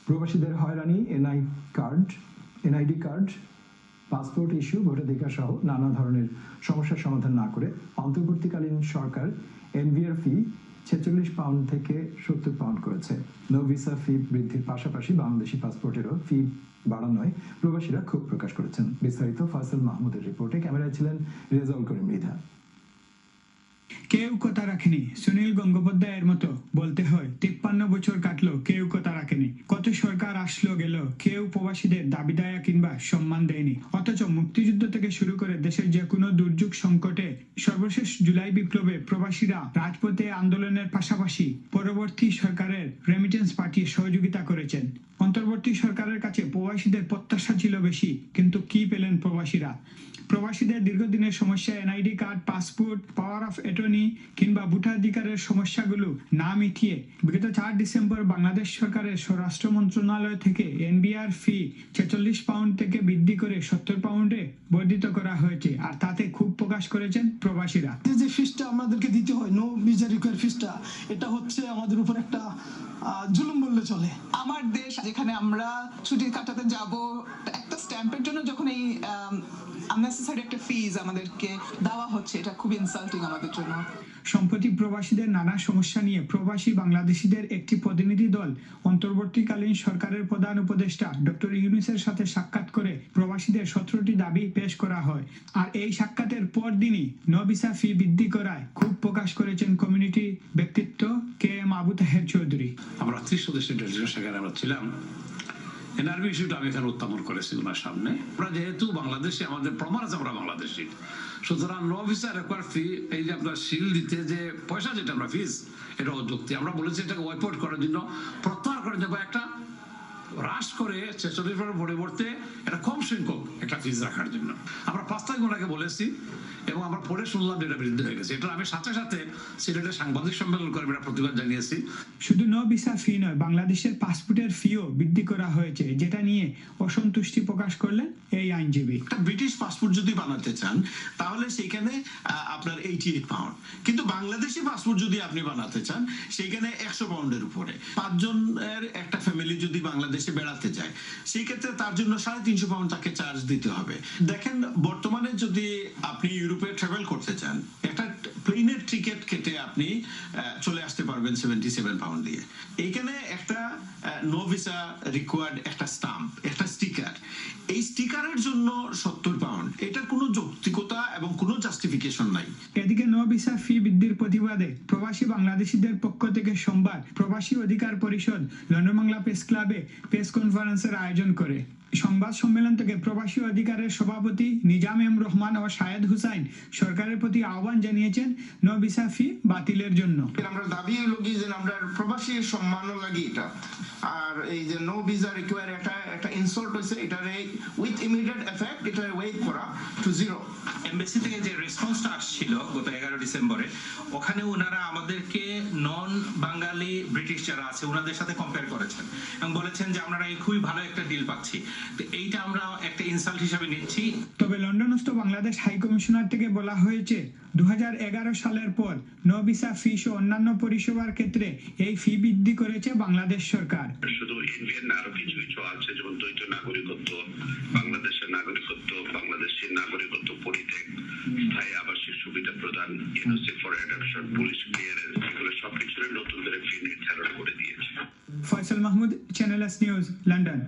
প্রবাসীদের হয়রানি, NID card, passport issue, ভোটাধিকার সহ নানা ধরনের সমস্যার সমাধান না করে অন্তর্বর্তীকালীন সরকার এনভিআর ফি 46 পাউন্ড থেকে 70 পাউন্ড করেছে। নো ভিসা ফি বৃদ্ধির পাশাপাশি বাংলাদেশি পাসপোর্টেরও ফি বাড়ানোয় প্রবাসীরা ক্ষোভ প্রকাশ করেছেন। বিস্তারিত ফয়সাল মাহমুদের রিপোর্টে। ক্যামেরায় ছিলেন রেজাউল করিম মৃধা। কেউ কথা রাখেনি, সুনীল গঙ্গোপাধ্যায়ের মতো বলতে হয় 53 বছর কাটলো, কেউ কথা রাখেনি। কত সরকার আসলো গেল, কেউ প্রবাসীদের দাবি দায়া কিংবা সম্মান দেয়নি। অথচ মুক্তিযুদ্ধ থেকে শুরু করে দেশের যে কোনো দুর্যোগ সংকটে, সর্বশেষ জুলাই বিপ্লবে প্রবাসীরা রাজপথে আন্দোলনের পাশাপাশি পরবর্তী সরকারের রেমিটেন্স পাঠিয়ে সহযোগিতা করেছেন। অন্তর্বর্তী সরকারের কাছে প্রবাসীদের প্রত্যাশা ছিল বেশি, কিন্তু কি পেলেন প্রবাসীরা? প্রবাসীদের দীর্ঘদিনের সমস্যা, NID card, passport, power of attorney কিংবা ভোটাধিকারের সমস্যাগুলো না মিটিয়ে বিগত 4 ডিসেম্বর বাংলাদেশ সরকারের স্বরাষ্ট্র মন্ত্রণালয় থেকে এনবিআর ফি 46 পাউন্ড থেকে বৃদ্ধি করে 70 পাউন্ডে বর্ধিত করা হয়েছে। আর তাতে ক্ষোভ প্রকাশ করেছেন প্রবাসীরা। যে ফিসটা আমাদেরকে দিতে হয়, নো ভিসা রিকোয়ার ফিসটা, এটা হচ্ছে আমাদের উপর একটা জুলুম বললে চলে। আমার দেশ যেখানে আমরা ছুটি কাটাতে যাব, একটা স্ট্যাম্পের জন্য যখন এই আননেসেসারি একটা ফিজ আমাদেরকে দেওয়া হচ্ছে, এটা খুব ইনসাল্টিং আমাদের জন্য। সম্প্রতি প্রবাসীদের নানা সমস্যা নিয়ে প্রবাসী বাংলাদেশিদের একটি প্রতিনিধি দল অন্তর্বর্তীকালীন সরকারের প্রধান উপদেষ্টা ডক্টর ইউনূসের সাথে সাক্ষাৎ করে প্রবাসীদের 17টি দাবি পেশ করা হয়। আর এই সাক্ষাতের পর দিনই নো ভিসা ফি বৃদ্ধি করায় ক্ষোভ প্রকাশ করেছেন কমিউনিটি ব্যক্তিত্ব KM আবু তাহের চৌধুরী। আমরা 30 সদস্যের ডেলিগেশন সেখানে আমরা ছিলাম। এনআরবি ইস্যুটা আমি এখানে উত্থাপন করেছি ওনার সামনে। আমরা যেহেতু বাংলাদেশি, আমাদের প্রমাণ আছে আমরা বাংলাদেশি, সুতরাং নো ভিসা রেকোয়ার ফি, এই যে আপনার শিল দিতে যে পয়সা যেটা আমরা ফিস, এটা অযৌক্তিক। আমরা বলেছি এটাকে ওয়াইপ আউট করার জন্য, প্রত্যাহার করার জন্য, একটা হ্রাস করে 46 পরিবর্তে এটা কম সংখ্যক একটা ফিস রাখার জন্য আমরা 5 তারিখ ওনাকে বলেছি, এবং আমরা পরে শুনলাম যেটা বৃদ্ধি হয়ে গেছে। এটা আমি সাথে সাথে সিলেটের সাংবাদিক সম্মেলন করে এটা প্রতিবাদ জানিয়েছি। শুধু নো ভিসা ফি নয়, বাংলাদেশের পাসপোর্টের ফিও বৃদ্ধি করা হয়েছে, যেটা নিয়ে অসন্তুষ্টি প্রকাশ করলেন এই আইনজীবী। ব্রিটিশ পাসপোর্ট যদি বানাতে চান তাহলে সেখানে আপনার 88 পাউন্ড, কিন্তু বাংলাদেশি পাসপোর্ট যদি আপনি বানাতে চান সেখানে 100 পাউন্ডের উপরে। 5 জনের একটা ফ্যামিলি যদি বাংলাদেশে বেড়াতে যায়, সেই ক্ষেত্রে তার জন্য 350 পাউন্ড তাকে চার্জ দিতে হবে। দেখেন, বর্তমানে যদি আপনি ইউরোপে ট্রাভেল করতে চান, একটা প্লেনের টিকিট কেটে আপনি চলে আসতে পারবেন 77 পাউন্ড দিয়ে। এইখানে একটা নো ভিসা রিকোয়ার্ড একটা স্টাম্প, একটা স্টিকার, এই স্টিকারের জন্য 70 পাউন্ড। এটার কোনো যৌক্তিকতা এবং কোনো জাস্টিফিকেশন নাই। এদিকে নো ভিসা ফি বৃদ্ধির প্রতিবাদে প্রবাসী বাংলাদেশিদের পক্ষ থেকে সোমবার প্রবাসী অধিকার পরিষদ লন্ডন বাংলা প্রেস ক্লাবে প্রেস কনফারেন্সের আয়োজন করে। সংবাদ সম্মেলন থেকে প্রবাসী অধিকারের সভাপতি নিজাম এম রহমান ও শাহেদ হুসাইন সরকারের প্রতি আহ্বান জানিয়েছেন নো ভিসা ফি বাতিলের জন্য। আমরা দাবি হলো কি যে আমরা প্রবাসী সম্মান লাগি এটা, আর এই যে নো ভিসা রিকোয়ার একটা ইনসাল্ট হইছে, এটা উইথ ইমিডিয়েট এফেক্ট এটা ওয়েট করা টু 0। এমবেসি থেকে যে রেসপন্সটা আসছিল গত 11 ডিসেম্বরে, ওখানে ওনারা আমাদেরকে নন বাঙালি ব্রিটিশ যারা আছে ওনাদের সাথে কম্পেয়ার করেছেন এবং বলেছেন যে আমরা এই খুবই ভালো একটা ডিল পাচ্ছি। তো এইটা আমরা একটা ইনসাল্ট হিসেবে নিচ্ছি। তবে লন্ডনস্থ বাংলাদেশ হাই কমিশনার থেকে বলা হয়েছে 2011 সালের পর নো ভিসা ফি ও অন্যান্য পরিষেবার ক্ষেত্রে এই ফি বৃদ্ধি করেছে বাংলাদেশ সরকার। শুধু ইন্ডিয়ান না, আরো কিছু কিছু আছে, যেমন দ্বৈত নাগরিকত্ব, বাংলাদেশের নাগরিকত্ব, বাংলাদেশের নাগরিকত্ব পরিত্যাগ, স্থায়ী আবাসিক সুবিধা প্রদান, NOC for adoption, police clearance, এগুলো সবকিছুর নতুন করে ফি নির্ধারণ করে দিয়েছে। Faisal Mahmud, channel S news, London.